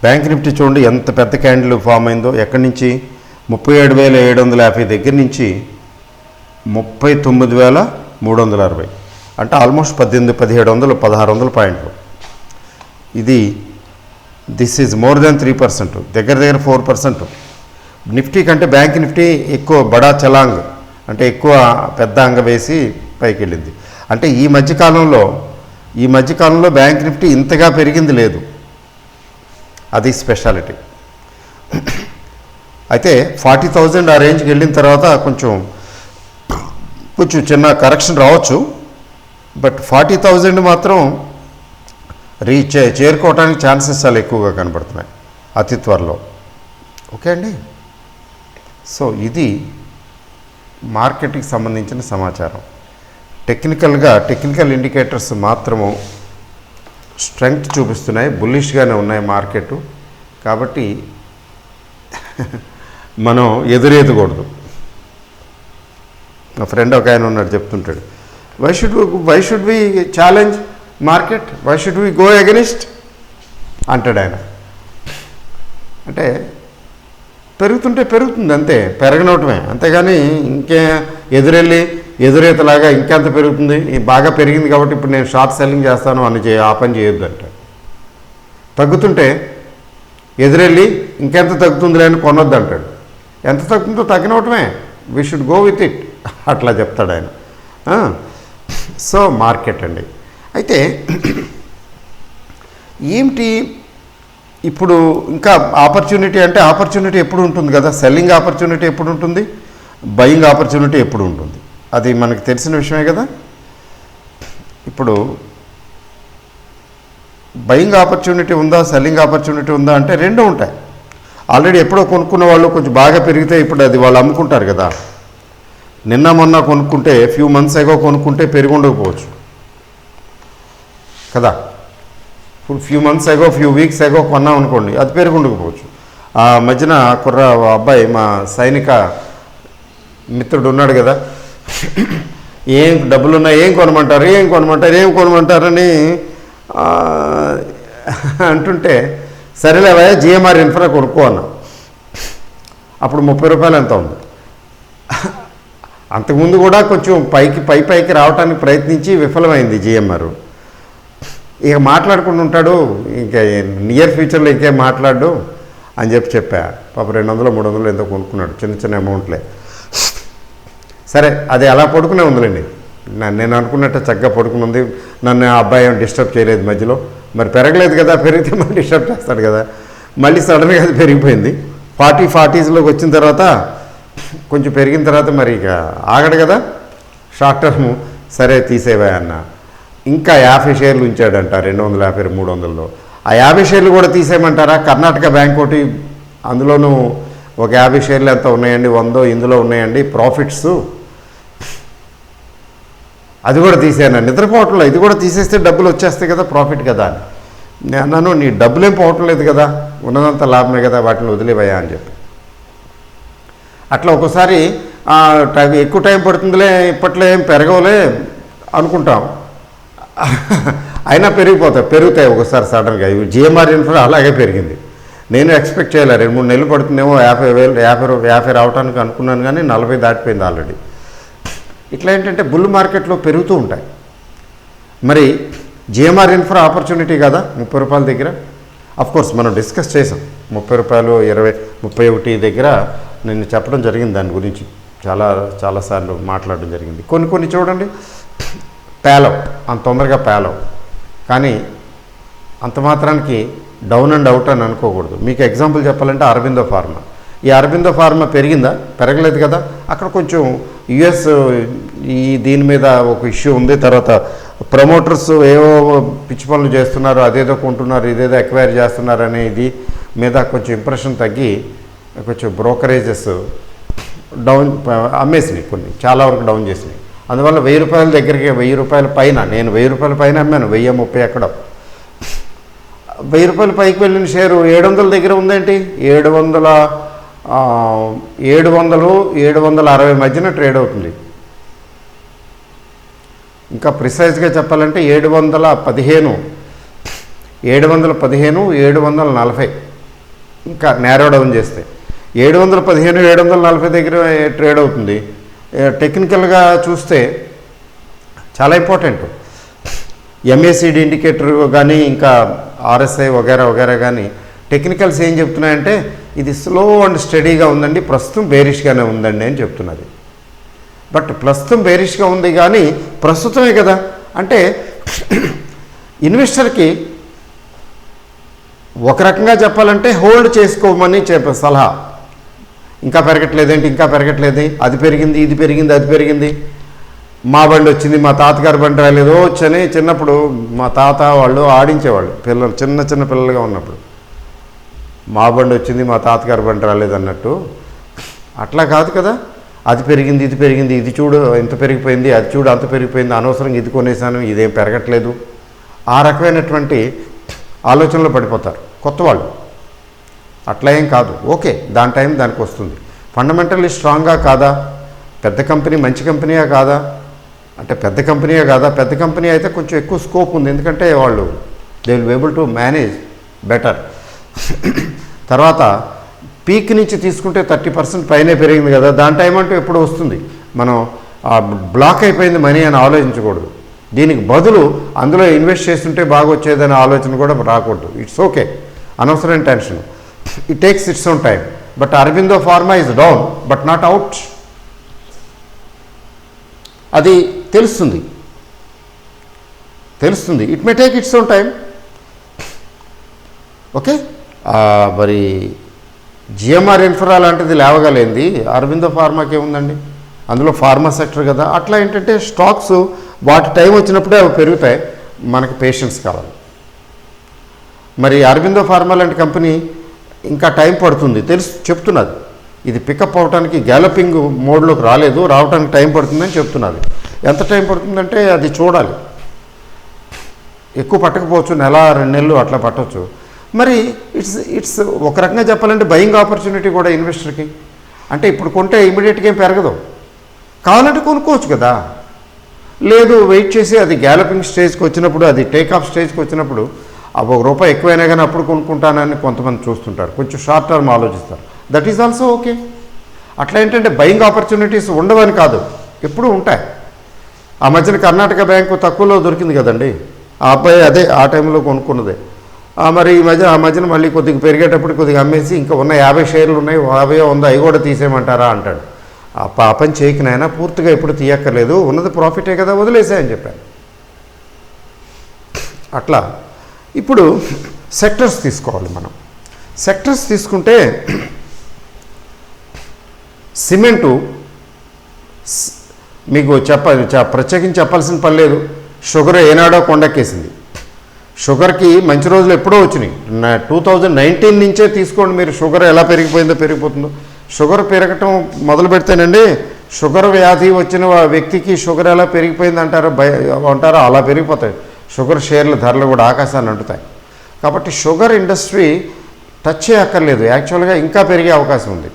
బ్యాంక్ నిఫ్టీ చూడండి ఎంత పెద్ద క్యాండిల్ ఫామ్ అయిందో. ఎక్కడి నుంచి 37,750 దగ్గర నుంచి 39,360, అంటే ఆల్మోస్ట్ 18,000, 1,700, 1,600 పాయింట్లు. దిస్ ఈజ్ మోర్ దాన్ 3%, దగ్గర 4%. నిఫ్టీ కంటే బ్యాంక్ నిఫ్టీ ఎక్కువ బడా చలాంగ్, అంటే ఎక్కువ పెద్ద అంగ వేసి పైకి వెళ్ళింది. అంటే ఈ మధ్యకాలంలో ఈ మధ్యకాలంలో బ్యాంక్ నిఫ్టీ ఇంతగా పెరిగింది లేదు, అది స్పెషాలిటీ. అయితే 40,000 ఆ రేంజ్కి వెళ్ళిన తర్వాత కొంచెం చిన్న కరెక్షన్ రావచ్చు. బట్ 40,000 మాత్రం చేరుకోవడానికి ఛాన్సెస్ చాలా ఎక్కువగా కనబడుతున్నాయి అతి త్వరలో. ఓకే అండి. సో ఇది మార్కెట్కి సంబంధించిన సమాచారం. టెక్నికల్ ఇండికేటర్స్ మాత్రము స్ట్రెంగ్త్ చూపిస్తున్నాయి, బుల్లిష్గానే ఉన్నాయి మార్కెట్. కాబట్టి మనం ఎదురేదకూడదు. నా ఫ్రెండ్ ఒక ఆయన ఉన్నాడు, చెప్తుంటాడు, why should we challenge market, why should we go against అంటాడు ఆయన. అంటే పెరుగుతుంటే పెరుగుతుంది అంతే, పెరగనవటమే, అంతేగాని ఇంకే ఎదురేతలాగా ఇంకెంత పెరుగుతుంది, బాగా పెరిగింది కాబట్టి ఇప్పుడు నేను షార్ట్ సెల్లింగ్ చేస్తాను అని ఆ పని చేయొద్దు అంట. తగ్గుతుంటే ఎదురెళ్ళి ఇంకెంత తగ్గుతుందిలే అని కొనొద్దు అంటాడు. ఎంత తగ్గుతుందో తగ్గినవటమే, we should go with it అట్లా చెప్తాడు ఆయన. సో మార్కెట్ అండి. అయితే ఏమిటి ఇప్పుడు ఇంకా ఆపర్చునిటీ అంటే, ఆపర్చునిటీ ఎప్పుడు ఉంటుంది కదా, సెల్లింగ్ ఆపర్చునిటీ ఎప్పుడు ఉంటుంది, బయింగ్ ఆపర్చునిటీ ఎప్పుడు ఉంటుంది, అది మనకు తెలిసిన విషయమే కదా. ఇప్పుడు బయింగ్ ఆపర్చునిటీ ఉందా, సెల్లింగ్ ఆపర్చునిటీ ఉందా అంటే రెండు ఉంటాయి. ఆల్రెడీ ఎప్పుడో కొనుక్కున్న వాళ్ళు కొంచెం బాగా పెరిగితే ఇప్పుడు అది వాళ్ళు అమ్ముకుంటారు కదా. నిన్న మొన్న కొనుక్కుంటే, ఫ్యూ మంత్స్ ఎగో కొనుక్కుంటే పెరిగి ఉండకపోవచ్చు కదా. ఇప్పుడు ఫ్యూ మంత్స్ ఎగో, ఫ్యూ వీక్స్ ఎగో కొన్నాం అనుకోండి, అది పెరిగి ఉండకపోవచ్చు. ఆ మధ్యన అబ్బాయి మా సైనిక మిత్రుడు ఉన్నాడు కదా, ఏం డబ్బులున్నా ఏం కొనమంటారని అంటుంటే, సరేలేవా జిఎంఆర్ ఇన్ఫ్రా కొనుక్కో అన్నా. అప్పుడు 30 రూపాయలు ఎంత ఉంది. అంతకుముందు కూడా కొంచెం పైకి రావడానికి ప్రయత్నించి విఫలమైంది జిఎంఆర్. ఇక మాట్లాడుకుంటూ ఉంటాడు, ఇంకా నియర్ ఫ్యూచర్లో ఇంకేం మాట్లాడు అని చెప్పా. పాప 200, 300 ఎంతో కొనుక్కున్నాడు, చిన్న అమౌంట్లే. సరే, అది అలా పడుకునే ఉందిలేండి. నేను అనుకున్నట్టు చక్కగా పడుకుని ఉంది. నన్ను ఆ అబ్బాయి డిస్టర్బ్ చేయలేదు మధ్యలో. మరి పెరగలేదు కదా, పెరిగితే మళ్ళీ డిస్టర్బ్ చేస్తాడు కదా. మళ్ళీ సడన్గా అది పెరిగిపోయింది. 40s వచ్చిన తర్వాత కొంచెం పెరిగిన తర్వాత మరి ఇక ఆగడు కదా షార్ట్ టర్మ్. సరే తీసేవా అన్న. ఇంకా 50 షేర్లు ఉంచాడంట 250, 300లో. ఆ 50 షేర్లు కూడా తీసేయమంటారా? కర్ణాటక బ్యాంక్ ఒకటి, అందులోనూ ఒక 50 షేర్లు ఎంత ఉన్నాయండి, 100 ఇందులో ఉన్నాయండి ప్రాఫిట్స్, అది కూడా తీసేయను. నిద్రపోవట్లేదు, ఇది కూడా తీసేస్తే డబ్బులు వచ్చేస్తాయి కదా, ప్రాఫిట్ కదా అని. నేను అన్నాను, నీ డబ్బులేం పోవటం లేదు కదా, ఉన్నదంతా లాభమే కదా, వాటిని వదిలేవయ్యా అని చెప్పి. అట్లా ఒక్కోసారి ఎక్కువ టైం పడుతుందిలే, ఇప్పట్లో ఏం పెరగవులే అనుకుంటాం, అయినా పెరుగుతాయి ఒకసారి సడన్గా. జిఎంఆర్ ఇన్ఫ్రా అలాగే పెరిగింది. నేను ఎక్స్పెక్ట్ చేయలే, 2-3 నెలలు పడుతుందేమో 50 రావడానికి అనుకున్నాను, కానీ 40 దాటిపోయింది ఆల్రెడీ. ఇట్లా ఏంటంటే బుల్ మార్కెట్లో పెరుగుతూ ఉంటాయి. మరి జిఎంఆర్ ఇన్ఫ్రా ఆపర్చునిటీ కదా 30 రూపాయల దగ్గర. అఫ్కోర్స్ మనం డిస్కస్ చేసాం, 30 రూపాయలు, 31 దగ్గర నేను చెప్పడం జరిగింది, దాని గురించి చాలాసార్లు మాట్లాడడం జరిగింది. కొన్ని చూడండి పేలవ్, అంత తొందరగా పేలవ్, కానీ అంత మాత్రానికి డౌన్ అండ్ అవుట్ అని అనుకోకూడదు. మీకు ఎగ్జాంపుల్ చెప్పాలంటే అరబిందో ఫార్మా. ఈ అరబిందో ఫార్మా పెరిగిందా? పెరగలేదు కదా. అక్కడ కొంచెం యుఎస్ దీని మీద ఒక ఇష్యూ ఉంది. తర్వాత ప్రమోటర్స్ ఏవో పిచ్చి పనులు చేస్తున్నారు, అదేదో కొంటున్నారు, ఇదేదో ఎక్వైర్ చేస్తున్నారు అనేది మీద కొంచెం ఇంప్రెషన్ తగ్గి కొంచెం బ్రోకరేజెస్ డౌన్ అమ్మేసినాయి, కొన్ని చాలా వరకు డౌన్ చేసినాయి. అందువల్ల 1000 రూపాయల దగ్గరికి, 1000 రూపాయల పైన, నేను 1000 రూపాయల పైన అమ్మాను, 1030 ఎక్కడ. 1000 రూపాయల పైకి వెళ్ళిన షేరు 700 దగ్గర ఉందేంటి, 760 మధ్యన ట్రేడ్ అవుతుంది. ఇంకా ప్రిసైజ్గా చెప్పాలంటే 715, 740 ఇంకా నేరో డౌన్ చేస్తే 715, 740 దగ్గర ట్రేడ్ అవుతుంది. టెక్నికల్గా చూస్తే చాలా ఇంపార్టెంట్. ఎంఏసిడి ఇండికేటర్ కానీ ఇంకా ఆర్ఎస్ఐ వగేరా కానీ టెక్నికల్స్ ఏం చెప్తున్నాయంటే ఇది స్లో అండ్ స్టడీగా ఉందండి, ప్రస్తుతం బేరిష్గానే ఉందండి అని చెప్తున్నది. బట్ ప్రస్తుతం బేరిష్గా ఉంది కానీ ప్రస్తుతమే కదా, అంటే ఇన్వెస్టర్కి ఒక రకంగా చెప్పాలంటే హోల్డ్ చేసుకోమని సలహా. ఇంకా పెరగట్లేదేంటి, ఇంకా పెరగట్లేదు, అది పెరిగింది, ఇది పెరిగింది, అది పెరిగింది, మా బండి వచ్చింది, మా తాతగారి బండి రాలేదో వచ్చని చిన్నప్పుడు మా తాత వాళ్ళు ఆడించేవాళ్ళు పిల్లలు, చిన్న చిన్న పిల్లలుగా ఉన్నప్పుడు. మా బండి వచ్చింది, మా తాతగారి బండి రాలేదు అన్నట్టు. అట్లా కాదు కదా, అది పెరిగింది, ఇది పెరిగింది, ఇది చూడు ఇంత పెరిగిపోయింది, అది చూడు అంత పెరిగిపోయింది, అనవసరంగా ఇది కొనేసాను, ఇదేం పెరగట్లేదు, ఆ రకమైనటువంటి ఆలోచనలో పడిపోతారు కొత్త వాళ్ళు. అట్లా ఏం కాదు, ఓకే, దాని టైం దానికి వస్తుంది. ఫండమెంటల్లీ స్ట్రాంగ్గా కాదా, పెద్ద కంపెనీ మంచి కంపెనీయా కాదా అంటే పెద్ద కంపెనీయే కాదా, పెద్ద కంపెనీ అయితే కొంచెం ఎక్కువ స్కోప్ ఉంది, ఎందుకంటే వాళ్ళు they will be able to manage better. తర్వాత పీక్ నుంచి తీసుకుంటే 30% పైనే పెరిగింది కదా, దాని టైం అంటూ ఎప్పుడు వస్తుంది. మనం బ్లాక్ అయిపోయింది మనీ అని ఆలోచించకూడదు. దీనికి బదులు అందులో ఇన్వెస్ట్ చేస్తుంటే బాగా వచ్చేదనే ఆలోచన కూడా రాకూడదు. ఇట్స్ ఓకే, అనవసరమైన tension. It takes its own time. But Aurobindo pharma is down but not out. అది తెలుస్తుంది. It may take its own time. Okay, మరి జిఎంఆర్ ఇన్ఫ్రా లాంటిది లేవగలేంది, అరబిందో ఫార్మాకి ఏముందండి, అందులో ఫార్మా సెక్టర్ కదా. అట్లా ఏంటంటే స్టాక్స్ వాటి టైం వచ్చినప్పుడే అవి పెరుగుతాయి, మనకి పేషెన్స్ కావాలి. మరి అరబిందో ఫార్మా లాంటి కంపెనీ ఇంకా టైం పడుతుంది చెప్తున్నది. ఇది పికప్ అవడానికి గ్యాలపింగ్ మోడ్లోకి రావడానికి టైం పడుతుందని చెప్తున్నది. ఎంత టైం పడుతుందంటే అది చూడాలి, ఎక్కువ పట్టకపోవచ్చు, నెల 2 నెలలు అట్లా పట్టవచ్చు. మరి ఇట్స్ ఒక రకంగా చెప్పాలంటే బయింగ్ ఆపర్చునిటీ కూడా ఇన్వెస్టర్కి. అంటే ఇప్పుడు కొంటే ఇమీడియట్గా ఏం పెరగదు, కావాలంటే కొనుక్కోవచ్చు కదా. లేదు, వెయిట్ చేసి అది గ్యాలపింగ్ స్టేజ్కి వచ్చినప్పుడు, అది టేక్ ఆఫ్ స్టేజ్కి వచ్చినప్పుడు ₹1 ఎక్కువైనా కానీ అప్పుడు కొనుక్కుంటానని కొంతమంది చూస్తుంటారు, కొంచెం షార్ట్ టర్మ్ ఆలోచిస్తారు. That is also okay. అట్లా ఏంటంటే బయింగ్ ఆపర్చునిటీస్ ఉండవని కాదు, ఎప్పుడూ ఉంటాయి. ఆ మధ్యన కర్ణాటక బ్యాంకు తక్కువలో దొరికింది కదండి, ఆ అబ్బాయి అదే ఆ టైంలో కొనుక్కున్నదే. మరి ఆ మధ్యన మళ్ళీ కొద్దిగా పెరిగేటప్పుడు కొద్దిగా అమ్మేసి ఇంకా ఉన్న 50 షేర్లు ఉన్నాయి, 50 100 అవి కూడా తీసేయమంటారా అంటాడు. ఆ పని చేయకనైనా పూర్తిగా ఎప్పుడు తీయక్కర్లేదు, ఉన్నది ప్రాఫిటే కదా, వదిలేసాయని చెప్పాను. అట్లా ఇప్పుడు సెక్టర్స్ తీసుకోవాలి మనం. సెక్టర్స్ తీసుకుంటే సిమెంటు మీకు ప్రత్యేకించి చెప్పాల్సిన పని లేదు. షుగర్ ఏనాడో కొండెక్కేసింది. షుగర్కి మంచి రోజులు ఎప్పుడో వచ్చినాయి. 2019 నుంచే తీసుకోండి మీరు, షుగర్ ఎలా పెరిగిపోతుందో. షుగర్ పెరగటం మొదలు పెడితేనండి, షుగర్ వ్యాధి వచ్చిన వ్యక్తికి షుగర్ ఎలా పెరిగిపోయింది అంటారో అలా పెరిగిపోతాయి. షుగర్ షేర్ల ధరలు కూడా ఆకాశాన్ని అంటుతాయి. కాబట్టి షుగర్ ఇండస్ట్రీ టచ్ చేయక్కర్లేదు, యాక్చువల్గా ఇంకా పెరిగే అవకాశం ఉంది.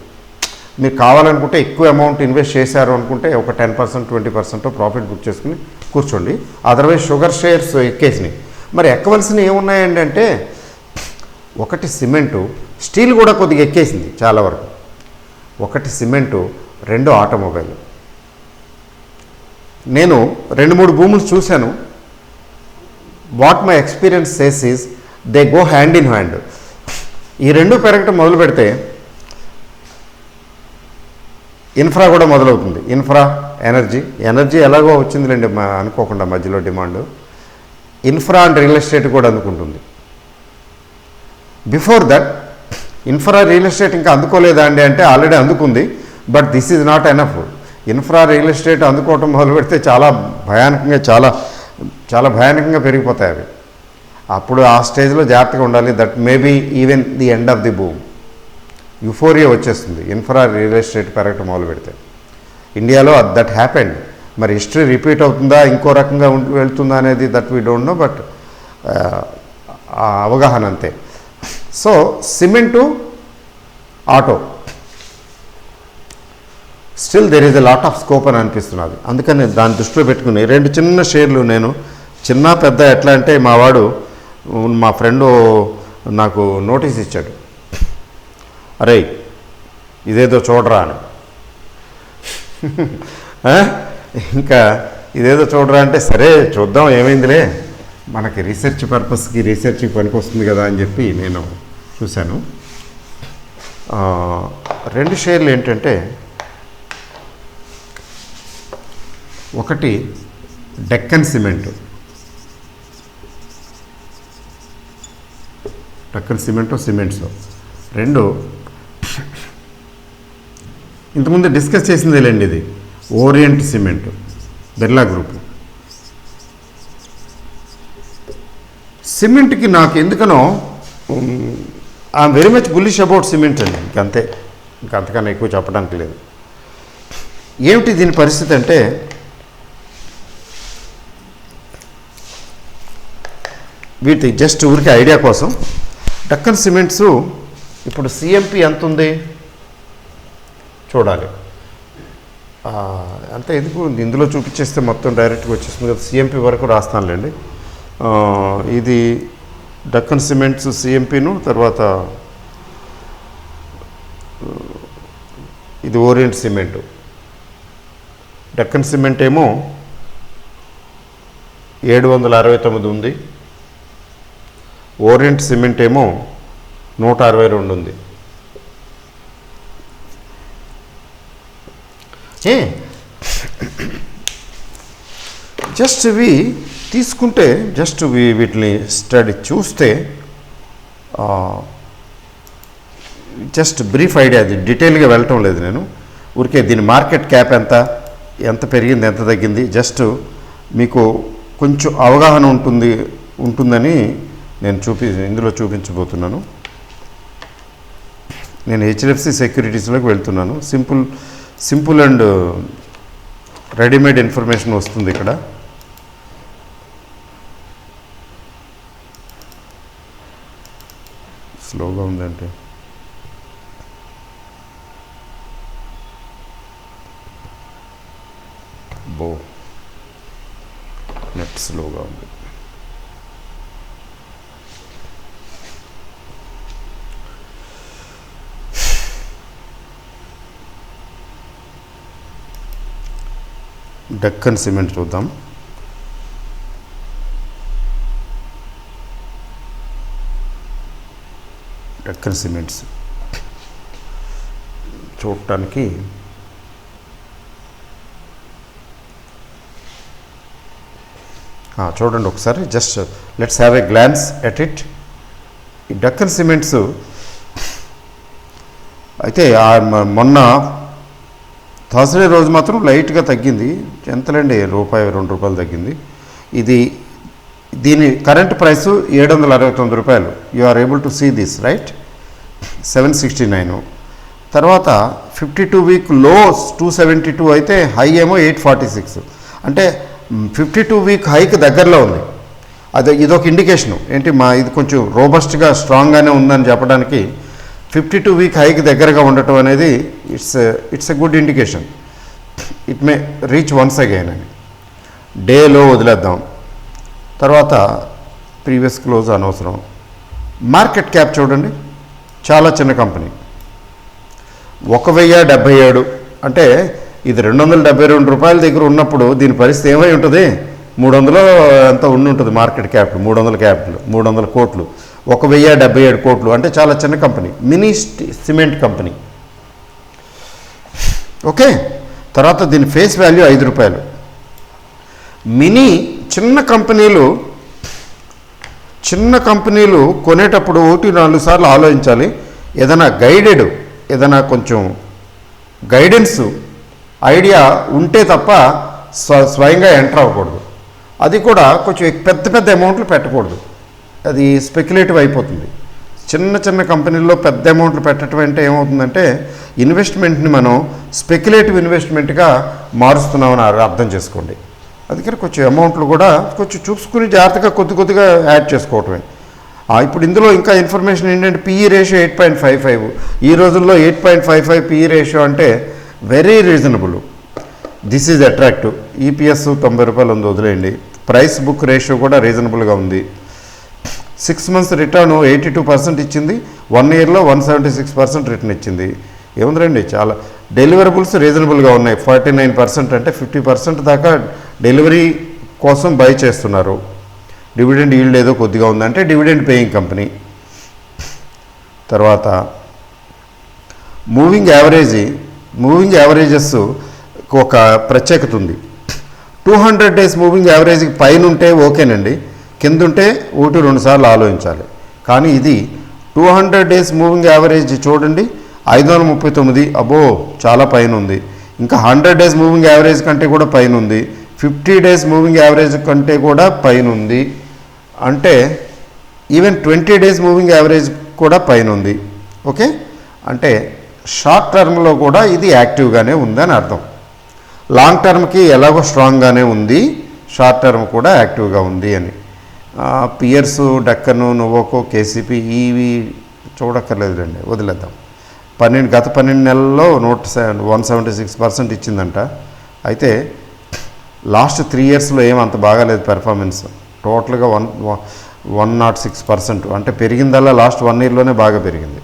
మీరు కావాలనుకుంటే ఎక్కువ అమౌంట్ ఇన్వెస్ట్ చేశారు అనుకుంటే ఒక 10% 20% ప్రాఫిట్ బుక్ చేసుకుని కూర్చోండి. అదర్వైజ్ షుగర్ షేర్స్ ఎక్కేసినాయి. మరి ఎక్కవలసినవి ఏమున్నాయండి అంటే, ఒకటి సిమెంటు, స్టీల్ కూడా కొద్దిగా ఎక్కేసింది చాలా వరకు. ఒకటి సిమెంటు, 2 ఆటోమొబైల్. నేను 2-3 భూములు చూశాను. What my experience says is they go hand in hand. ఈ 2 పెరగటం మొదలు పెడితే ఇన్ఫ్రా కూడా మొదలవుతుంది. ఇన్ఫ్రా, ఎనర్జీ ఎలాగో వచ్చిందిలేండి అనుకోకుండా మధ్యలో demand. Infra and real estate కూడా అందుకుంటుంది. Before that infra real estate ఇంకా అందుకోలేదా అండి అంటే ఆల్రెడీ అందుకుంది. But this is not enough. Infra real estate అందుకోవటం మొదలు పెడితే చాలా భయానకంగా పెరిగిపోతాయి అవి. అప్పుడు ఆ స్టేజ్లో జాగ్రత్తగా ఉండాలి. That maybe even the end of the boom. Euphoria వచ్చేస్తుంది ఇన్ఫ్రా రియల్ ఎస్టేట్ పెరగటం మొదలు పెడితే. ఇండియాలో దట్ హ్యాపెండ్. మరి హిస్టరీ రిపీట్ అవుతుందా, ఇంకో రకంగా వెళ్తుందా అనేది that we don't know. But ఆ అవగాహన అంతే. So cement, auto still there is a lot of scope అని అనిపిస్తున్నది. అందుకని దాన్ని దృష్టిలో పెట్టుకుని 2 చిన్న షేర్లు నేను చిన్న పెద్ద ఎట్లా అంటే మా ఫ్రెండు నాకు నోటీస్ ఇచ్చాడు, అరే ఇదేదో చూడరా అని. ఇంకా ఇదేదో చూడరా అంటే సరే చూద్దాం ఏమైందిలే, మనకి రీసెర్చ్ పర్పస్కి రీసెర్చ్కి పనికి వస్తుంది కదా అని చెప్పి నేను చూశాను. 2 షేర్లు ఏంటంటే, ఒకటి డెక్కన్ సిమెంటు, డక్కన్ సిమెంట్స్ రెండు ఇంతకుముందు డిస్కస్ చేసిందే లేండి. ఇది ఓరియంట్ సిమెంట్, బిర్లా గ్రూప్. సిమెంట్కి నాకు ఎందుకనో I'm very much bullish about cement అండి. ఇంకంతే, అంతకన్నా ఎక్కువ చెప్పడానికి లేదు. ఏమిటి దీని పరిస్థితి అంటే, వీటి జస్ట్ ఊరికి ఐడియా కోసం, డక్కన్ సిమెంట్స్ ఇప్పుడు సిఎంపి ఎంత ఉంది చూడాలి. అంతే ఎందుకు ఇందులో చూపించేస్తే మొత్తం డైరెక్ట్గా వచ్చేస్తుంది కదా. సిఎంపి వరకు రాస్తానులేండి. ఇది డక్కన్ సిమెంట్స్ సిఎంపిను, తర్వాత ఇది ఓరియంట్ సిమెంటు. డక్కన్ సిమెంట్ ఏమో 769 ఉంది, ఓరియంట్ సిమెంట్ ఏమో 162 ఉంది. జస్ట్ ఇవి తీసుకుంటే, జస్ట్ వీటిని స్టడీ చూస్తే జస్ట్ బ్రీఫ్ ఐడియా, అది డీటెయిల్గా వెళ్ళటం లేదు నేను. ఊరికే దీని మార్కెట్ క్యాప్ ఎంత పెరిగింది, ఎంత తగ్గింది, జస్ట్ మీకు కొంచెం అవగాహన ఉంటుందని నేను ఇందులో చూపించబోతున్నాను. నేను హెచ్డిఎఫ్సి సెక్యూరిటీస్లోకి వెళ్తున్నాను. సింపుల్ అండ్ రెడీమేడ్ ఇన్ఫర్మేషన్ వస్తుంది ఇక్కడ. స్లోగా ఉందంటే నెట్ స్లోగా ఉంది. డక్కన్ సిమెంట్ చూద్దాం. డక్కన్ సిమెంట్స్ చూడటానికి చూడండి ఒకసారి, just let's have a glance at it. ఈ డక్కన్ సిమెంట్స్ అయితే మొన్న థర్స్డే రోజు మాత్రం లైట్గా తగ్గింది. ఎంతలేండి, ₹1-2 తగ్గింది. దీని current price ₹769. You are able to see this right, 769. తర్వాత 52 వీక్ లో 272 అయితే హై ఏమో 846. అంటే 52 వీక్ హైకి దగ్గరలో ఉంది. ఇదొక ఇండికేషను ఏంటి, ఇది కొంచెం రోబస్ట్గా స్ట్రాంగ్గానే ఉందని చెప్పడానికి 52 వీక్ హైకి దగ్గరగా ఉండటం అనేది it's a good indication. It may reach once again అని. డేలో వదిలేద్దాం. తర్వాత ప్రీవియస్ క్లోజ్ అనవసరం. మార్కెట్ క్యాప్ చూడండి, చాలా చిన్న కంపెనీ, 1077. అంటే ఇది ₹272 దగ్గర ఉన్నప్పుడు దీని పరిస్థితి ఏమై ఉంటుంది, 300 ఎంత ఉంటుంది మార్కెట్ క్యాప్, 300 కోట్లు, 1077 కోట్లు. అంటే చాలా చిన్న company, mini cement company. Okay, తర్వాత దీని ఫేస్ వాల్యూ ₹5. మినీ చిన్న కంపెనీలు కొనేటప్పుడు 1-4 సార్లు ఆలోచించాలి. ఏదైనా కొంచెం గైడెన్స్ ఐడియా ఉంటే తప్ప స్వయంగా ఎంటర్ అవ్వకూడదు. అది కూడా కొంచెం పెద్ద అమౌంట్లు పెట్టకూడదు, అది స్పెక్యులేటివ్ అయిపోతుంది. చిన్న కంపెనీల్లో పెద్ద అమౌంట్లు పెట్టడం అంటే ఏమవుతుందంటే ఇన్వెస్ట్మెంట్ని మనం స్పెక్యులేటివ్ ఇన్వెస్ట్మెంట్గా మారుస్తున్నామని అర్థం చేసుకోండి. అందుకని కొంచెం అమౌంట్లు కూడా కొంచెం చూసుకుని జాగ్రత్తగా కొద్దిగా యాడ్ చేసుకోవటమే. ఇప్పుడు ఇందులో ఇంకా ఇన్ఫర్మేషన్ ఏంటంటే పిఈ రేషియో 8.55. ఈ రోజుల్లో 8.55 పిఈ రేషియో అంటే very reasonable. This is attractive. EPS ₹90 ఉంది, వదిలేయండి. ప్రైస్ బుక్ రేషియో కూడా రీజనబుల్గా ఉంది. 6 months రిటర్న్ 82% ఇచ్చింది. 1 yearలో 176% రిటర్న్ ఇచ్చింది. ఏముందండి, చాలా డెలివరబుల్స్ రీజనబుల్గా ఉన్నాయి. 49% అంటే 50% దాకా డెలివరీ కోసం బై చేస్తున్నారు. డివిడెండ్ ఈల్డ్ ఏదో కొద్దిగా ఉందంటే డివిడెండ్ పేయింగ్ కంపెనీ. తర్వాత మూవింగ్ యావరేజెస్ ఒక ప్రత్యేకత ఉంది. 200 days మూవింగ్ యావరేజ్కి పైన ఉంటే ఓకేనండి, కింద ఉంటే 1-2 సార్లు ఆలోచించాలి. కానీ ఇది 200 డేస్ మూవింగ్ యావరేజ్ చూడండి 539, అబ్బో చాలా పైన ఉంది. ఇంకా 100 డేస్ మూవింగ్ యావరేజ్ కంటే కూడా పైన ఉంది. 50 డేస్ మూవింగ్ యావరేజ్ కంటే కూడా పైన ఉంది. అంటే ఈవెన్ 20 డేస్ మూవింగ్ యావరేజ్ కూడా పైన ఉంది. ఓకే, అంటే షార్ట్ టర్మ్లో కూడా ఇది యాక్టివ్గానే ఉందని అర్థం. లాంగ్ టర్మ్కి ఎలాగో స్ట్రాంగ్గానే ఉంది, షార్ట్ టర్మ్ కూడా యాక్టివ్గా ఉంది అని. పియర్స్, డక్కను, నోవోకో, కేసీపీ ఇవి చూడక్కర్లేదులేండి, వదిలేద్దాం. గత 12 నెలల్లో 176% ఇచ్చిందంట. అయితే లాస్ట్ 3 ఇయర్స్లో ఏమంత బాగాలేదు పెర్ఫార్మెన్స్. టోటల్గా 106%, అంటే పెరిగిందల్లా లాస్ట్ 1 ఇయర్లోనే బాగా పెరిగింది.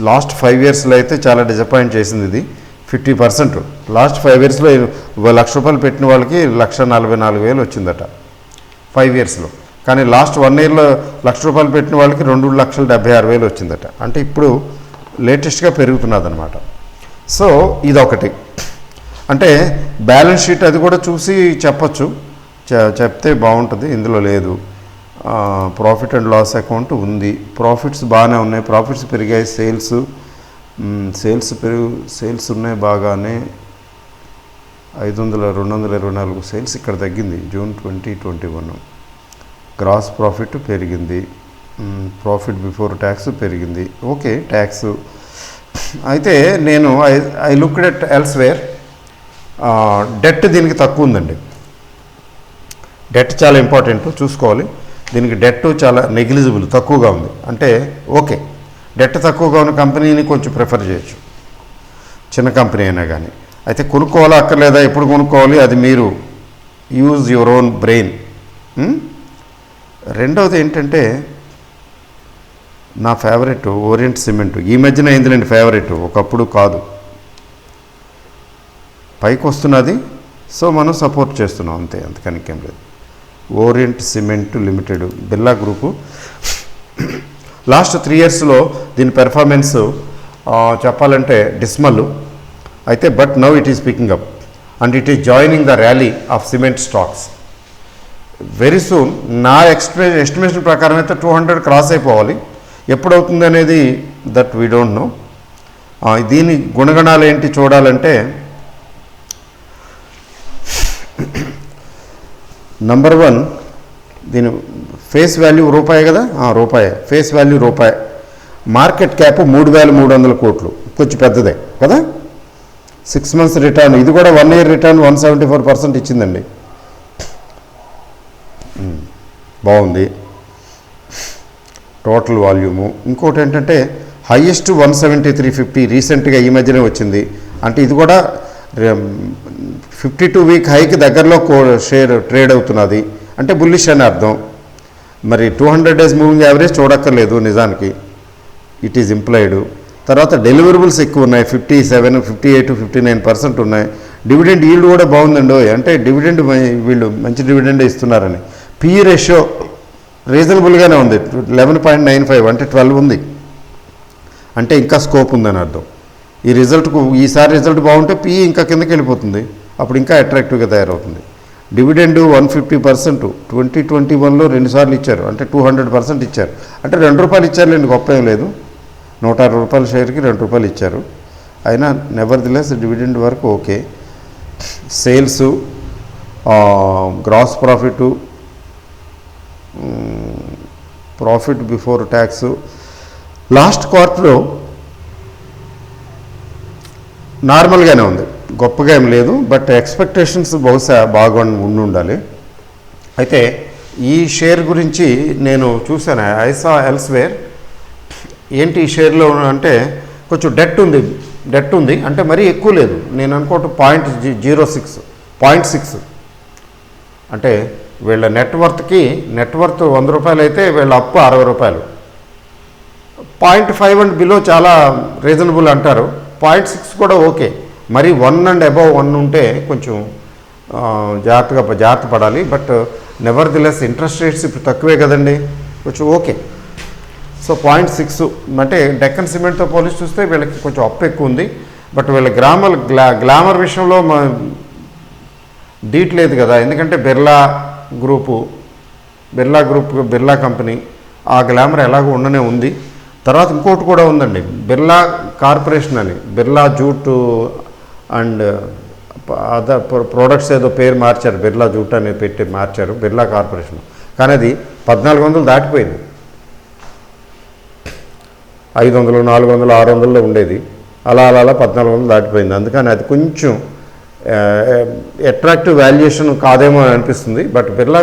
లాస్ట్ 5 ఇయర్స్లో అయితే చాలా డిసప్పాయింట్ చేసింది ఇది, 50%. లాస్ట్ 5 ఇయర్స్లో ₹1,00,000 పెట్టిన వాళ్ళకి 1,44,000 వచ్చిందట 5 ఇయర్స్లో. కానీ లాస్ట్ 1 ఇయర్లో ₹1,00,000 పెట్టిన వాళ్ళకి 2,76,000 వచ్చిందట. అంటే ఇప్పుడు లేటెస్ట్గా పెరుగుతున్నదన్నమాట. సో ఇదొకటి. అంటే బ్యాలెన్స్ షీట్ అది కూడా చూసి చెప్పచ్చు, చెప్తే బాగుంటుంది. ఇందులో లేదు. ప్రాఫిట్ అండ్ లాస్ అకౌంట్ ఉంది, ప్రాఫిట్స్ బాగానే ఉన్నాయి, ప్రాఫిట్స్ పెరిగాయి. సేల్స్ ఉన్నాయి బాగానే. 224 సేల్స్ ఇక్కడ తగ్గింది జూన్ 2021. గ్రాస్ ప్రాఫిట్ పెరిగింది, ప్రాఫిట్ బిఫోర్ ట్యాక్స్ పెరిగింది. ఓకే, ట్యాక్స్ అయితే నేను I looked at elsewhere. Debt దీనికి తక్కువ ఉందండి. డెట్ చాలా ఇంపార్టెంట్, చూసుకోవాలి. దీనికి డెట్ చాలా నెగ్లిజిబుల్, తక్కువగా ఉంది. అంటే ఓకే, డెట్ తక్కువగా ఉన్న కంపెనీని కొంచెం ప్రిఫర్ చేయొచ్చు, చిన్న కంపెనీ అయినా కానీ. అయితే కొనుక్కోవాలా అక్కర్లేదా, ఎప్పుడు కొనుక్కోవాలి, అది మీరు యూజ్ యువర్ ఓన్ బ్రెయిన్. రెండవది ఏంటంటే నా ఫేవరెట్ ఓరియంట్ సిమెంట్. ఈ మధ్యన అయిందిలేండి ఫేవరెట్, ఒకప్పుడు కాదు. పైకి వస్తున్నది, సో మనం సపోర్ట్ చేస్తున్నాం అంతే, అంతకని ఇంకేం లేదు. Orient cement limited, Birla group. Last 3 ఇయర్స్లో దీని పెర్ఫార్మెన్స్ చెప్పాలంటే డిస్మల్ అయితే, but now it is picking up and it is joining the rally of cement stocks very soon. నా ఎస్టిమేషన్ ప్రకారం అయితే 200 క్రాస్ అయిపోవాలి. ఎప్పుడవుతుంది అనేది దట్ వీ డోంట్ నో. దీని గుణగణాలు ఏంటి చూడాలంటే, నంబర్ 1, దీని ఫేస్ వాల్యూ రూపాయి కదా, రూపాయి ఫేస్ వాల్యూ రూపాయి. మార్కెట్ క్యాప్ 3,300 కోట్లు, కొంచెం పెద్దదే కదా. 6 months రిటర్న్, ఇది కూడా 1 year రిటర్న్ 174% ఇచ్చిందండి, బాగుంది. Total volume. ఇంకోటి ఏంటంటే హైయెస్ట్ 173.50 రీసెంట్గా ఈ మధ్యనే వచ్చింది. అంటే ఇది కూడా 52 week హైకి దగ్గరలో షేర్ ట్రేడ్ అవుతున్నది, అంటే బుల్లిష్ అని అర్థం. మరి 200 days మూవింగ్ యావరేజ్ చూడక్కర్లేదు నిజానికి, ఇట్ ఈజ్ ఇంప్లాయిడ్. తర్వాత డెలివరబుల్స్ ఎక్కువ ఉన్నాయి, 57, 58, 59% ఉన్నాయి. డివిడెండ్ ఈల్డ్ కూడా బాగుందండి, అంటే డివిడెండ్ వీళ్ళు మంచి డివిడెండ్ ఇస్తున్నారని. పిఈ రేషియో రీజనబుల్గానే ఉంది, 11.95, అంటే 12 ఉంది. అంటే ఇంకా స్కోప్ ఉందని అర్థం. ఈసారి రిజల్ట్ బాగుంటే పిఈ ఇంకా కిందకి వెళ్ళిపోతుంది, అప్పుడు ఇంకా అట్రాక్టివ్గా తయారవుతుంది. డివిడెండ్ 150%, 2021లో 2 సార్లు ఇచ్చారు, అంటే 200% ఇచ్చారు. అంటే ₹2 ఇచ్చారులేండి, గొప్ప ఏం లేదు. ₹160 షేర్కి ₹2 ఇచ్చారు. అయినా నెవర్దిలెస్ డివిడెండ్ వరకు okay. Sales, gross profit, profit before tax last క్వార్టర్లో నార్మల్గానే ఉంది, గొప్పగా ఏం లేదు. బట్ ఎక్స్పెక్టేషన్స్ బహుశా బాగా ఉండాలి. అయితే ఈ షేర్ గురించి నేను చూశాను, ఐసా ఎల్స్వేర్. ఏంటి ఈ షేర్లో అంటే కొంచెం డెట్ ఉంది, అంటే మరీ ఎక్కువ లేదు. నేను అనుకోవటం 0.6 అంటే వీళ్ళ నెట్వర్త్ ₹100 అయితే వీళ్ళ అప్పు ₹60. 0.5 అండ్ బిలో చాలా రీజనబుల్ అంటారు, 0.6 కూడా ఓకే. మరి 1 and above 1 ఉంటే కొంచెం జాగ్రత్త పడాలి. బట్ నెవర్దిలెస్ ఇంట్రెస్ట్ రేట్స్ ఇప్పుడు తక్కువే కదండి, కొంచెం ఓకే. సో 0.6 అంటే డెక్కన్ సిమెంట్తో పోలిసి చూస్తే వీళ్ళకి కొంచెం అప్పు ఎక్కువ ఉంది. బట్ వీళ్ళ గ్లామర్ విషయంలో డీట్ లేదు కదా, ఎందుకంటే బిర్లా కంపెనీ ఆ గ్లామర్ ఎలాగో ఉండనే ఉంది. తర్వాత ఇంకోటి కూడా ఉందండి, బిర్లా కార్పొరేషన్ అని, Birla jute and other products ఏదో పేరు మార్చారు, బిర్లా జూట్ అని పెట్టి మార్చారు, బిర్లా కార్పొరేషన్. కానీ అది 1400 దాటిపోయింది. 500, 400, 600లో ఉండేది, అలా 1400 దాటిపోయింది. అందుకని అది కొంచెం అట్రాక్టివ్ వాల్యుయేషన్ కాదేమో అని అనిపిస్తుంది. బట్ బిర్లా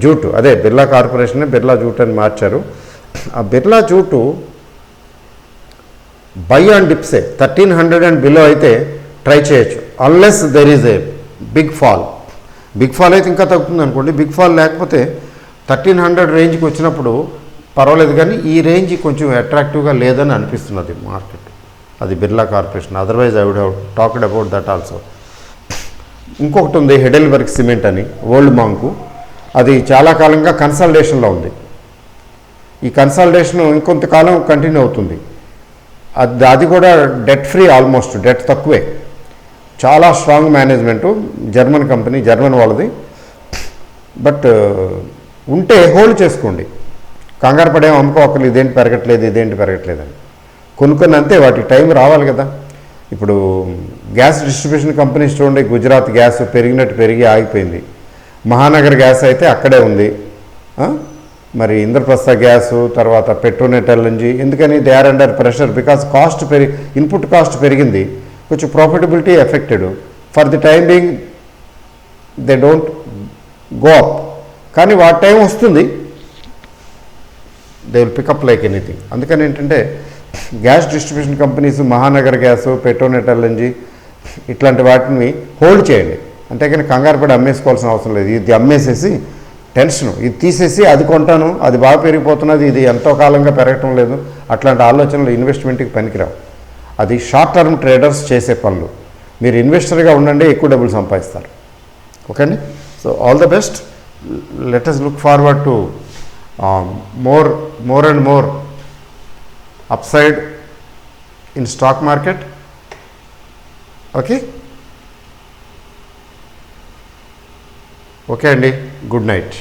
జూట్, అదే బిర్లా కార్పొరేషన్ బిర్లా జూట్ అని మార్చారు. ఆ బిర్లా జూటు బై ఆన్ డిప్సే 1300 అండ్ బిలో అయితే ట్రై చేయొచ్చు, unless there is a big fall. Big fall అయితే ఇంకా తగ్గుతుంది అనుకోండి. బిగ్ ఫాల్ లేకపోతే 1300 రేంజ్కి వచ్చినప్పుడు పర్వాలేదు, కానీ ఈ రేంజ్ కొంచెం అట్రాక్టివ్గా లేదని అనిపిస్తున్నది మార్కెట్. అది Birla corporation. Otherwise I would have talked about that also. ఇంకొకటి ఉంది హెడెల్బర్గ్ సిమెంట్ అని, ఓల్డ్ మాంకు. అది చాలా కాలంగా కన్సల్టేషన్లో ఉంది. ఈ కన్సల్టేషన్ ఇంకొంతకాలం కంటిన్యూ అవుతుంది. అది కూడా డెట్ ఫ్రీ, ఆల్మోస్ట్ డెట్ తక్కువే. చాలా strong management, German company, German వాళ్ళది. బట్ ఉంటే హోల్డ్ చేసుకోండి, కంగారు పడేం అమ్ముకోకలు, ఇదేంటి పెరగట్లేదు అని. కొన్ని అంతే, వాటికి టైం రావాలి కదా. ఇప్పుడు గ్యాస్ డిస్ట్రిబ్యూషన్ కంపెనీస్ చూడండి, గుజరాత్ గ్యాస్ పెరిగి ఆగిపోయింది. మహానగర్ గ్యాస్ అయితే అక్కడే ఉంది. మరి ఇంద్రప్రస్థ గ్యాసు, తర్వాత పెట్రోనెట్ ఎల్ఎన్జీ, ఎందుకని they are under pressure, because input cost పెరిగింది, కొంచెం profitability affected. For the time being they don't go up, కానీ వాటి టైం వస్తుంది, they will pick up like anything. అందుకని ఏంటంటే gas distribution companies, Mahanagar gas, Petronet LNG ఇట్లాంటి వాటిని హోల్డ్ చేయండి. అంతేకాని కంగారు పడి అమ్మేసుకోవాల్సిన అవసరం లేదు. ఇది అమ్మేసేసి టెన్షను, ఇది తీసేసి అది కొంటాను, అది బాగా పెరిగిపోతున్నది, ఇది ఎంతో కాలంగా పెరగటం లేదు, అట్లాంటి ఆలోచనలు ఇన్వెస్ట్మెంట్కి పనికిరావు. అది షార్ట్ టర్మ్ ట్రేడర్స్ చేసే పనులు. మీరు ఇన్వెస్టర్గా ఉండండి, ఎక్కువ డబ్బులు సంపాదిస్తారు. ఓకే అండి. So all the best. Let us look forward to more and more upside in stock market. Okay అండి, గుడ్ నైట్.